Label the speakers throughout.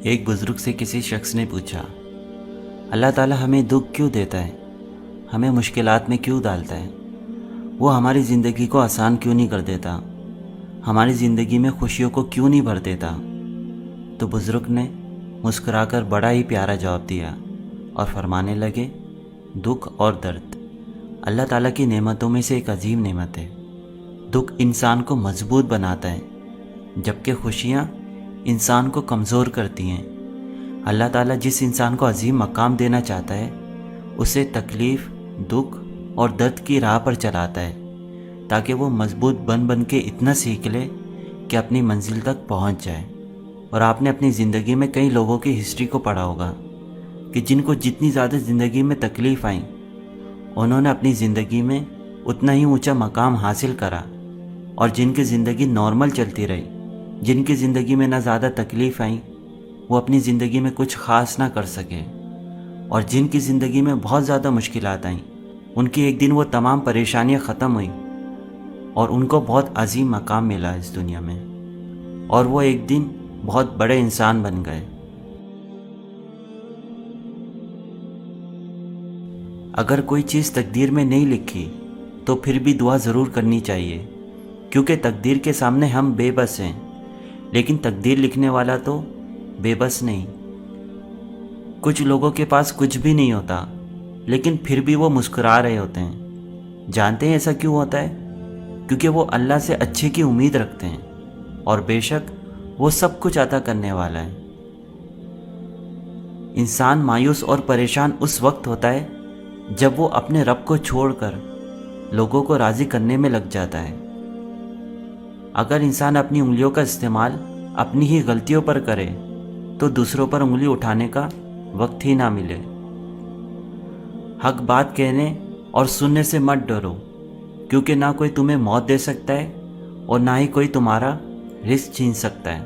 Speaker 1: ایک بزرگ سے کسی شخص نے پوچھا، اللہ تعالیٰ ہمیں دکھ کیوں دیتا ہے؟ ہمیں مشکلات میں کیوں ڈالتا ہے؟ وہ ہماری زندگی کو آسان کیوں نہیں کر دیتا؟ ہماری زندگی میں خوشیوں کو کیوں نہیں بھر دیتا؟ تو بزرگ نے مسکرا کر بڑا ہی پیارا جواب دیا اور فرمانے لگے، دکھ اور درد اللہ تعالیٰ کی نعمتوں میں سے ایک عظیم نعمت ہے۔ دکھ انسان کو مضبوط بناتا ہے، جبکہ خوشیاں انسان کو کمزور کرتی ہیں۔ اللہ تعالیٰ جس انسان کو عظیم مقام دینا چاہتا ہے، اسے تکلیف، دکھ اور درد کی راہ پر چلاتا ہے، تاکہ وہ مضبوط بن کے اتنا سیکھ لے کہ اپنی منزل تک پہنچ جائے۔ اور آپ نے اپنی زندگی میں کئی لوگوں کی ہسٹری کو پڑھا ہوگا کہ جن کو جتنی زیادہ زندگی میں تکلیف آئیں، انہوں نے اپنی زندگی میں اتنا ہی اونچا مقام حاصل کرا، اور جن کی زندگی نارمل چلتی رہی، جن کی زندگی میں نہ زیادہ تکلیف آئیں، وہ اپنی زندگی میں کچھ خاص نہ کر سکے، اور جن کی زندگی میں بہت زیادہ مشکلات آئیں، ان کی ایک دن وہ تمام پریشانیاں ختم ہوئیں اور ان کو بہت عظیم مقام ملا اس دنیا میں، اور وہ ایک دن بہت بڑے انسان بن گئے۔ اگر کوئی چیز تقدیر میں نہیں لکھی تو پھر بھی دعا ضرور کرنی چاہیے، کیونکہ تقدیر کے سامنے ہم بے بس ہیں، لیکن تقدیر لکھنے والا تو بے بس نہیں۔ کچھ لوگوں کے پاس کچھ بھی نہیں ہوتا، لیکن پھر بھی وہ مسکرا رہے ہوتے ہیں۔ جانتے ہیں ایسا کیوں ہوتا ہے؟ کیونکہ وہ اللہ سے اچھے کی امید رکھتے ہیں، اور بے شک وہ سب کچھ عطا کرنے والا ہے۔ انسان مایوس اور پریشان اس وقت ہوتا ہے جب وہ اپنے رب کو چھوڑ کر لوگوں کو راضی کرنے میں لگ جاتا ہے۔ اگر انسان اپنی انگلیوں کا استعمال اپنی ہی غلطیوں پر کرے تو دوسروں پر انگلی اٹھانے کا وقت ہی نہ ملے۔ حق بات کہنے اور سننے سے مت ڈرو، کیونکہ نہ کوئی تمہیں موت دے سکتا ہے اور نہ ہی کوئی تمہارا رزق چھین سکتا ہے۔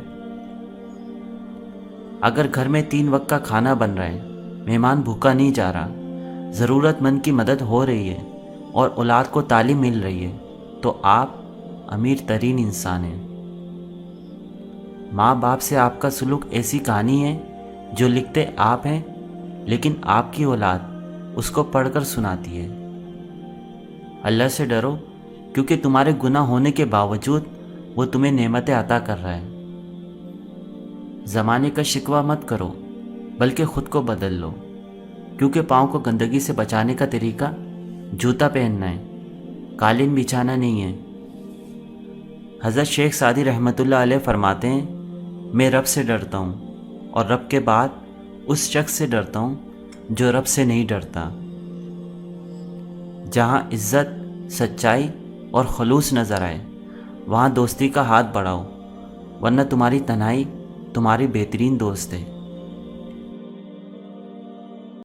Speaker 1: اگر گھر میں 3 وقت کا کھانا بن رہا ہے، مہمان بھوکا نہیں جا رہا، ضرورت مند کی مدد ہو رہی ہے اور اولاد کو تعلیم مل رہی ہے، تو آپ امیر ترین انسان ہیں۔ ماں باپ سے آپ کا سلوک ایسی کہانی ہے جو لکھتے آپ ہیں، لیکن آپ کی اولاد اس کو پڑھ کر سناتی ہے۔ اللہ سے ڈرو، کیونکہ تمہارے گناہ ہونے کے باوجود وہ تمہیں نعمتیں عطا کر رہا ہے۔ زمانے کا شکوہ مت کرو، بلکہ خود کو بدل لو، کیونکہ پاؤں کو گندگی سے بچانے کا طریقہ جوتا پہننا ہے، قالین بچھانا نہیں ہے۔ حضرت شیخ سعدی رحمۃ اللہ علیہ فرماتے ہیں، میں رب سے ڈرتا ہوں، اور رب کے بعد اس شخص سے ڈرتا ہوں جو رب سے نہیں ڈرتا۔ جہاں عزت، سچائی اور خلوص نظر آئے، وہاں دوستی کا ہاتھ بڑھاؤ، ورنہ تمہاری تنہائی تمہاری بہترین دوست ہے۔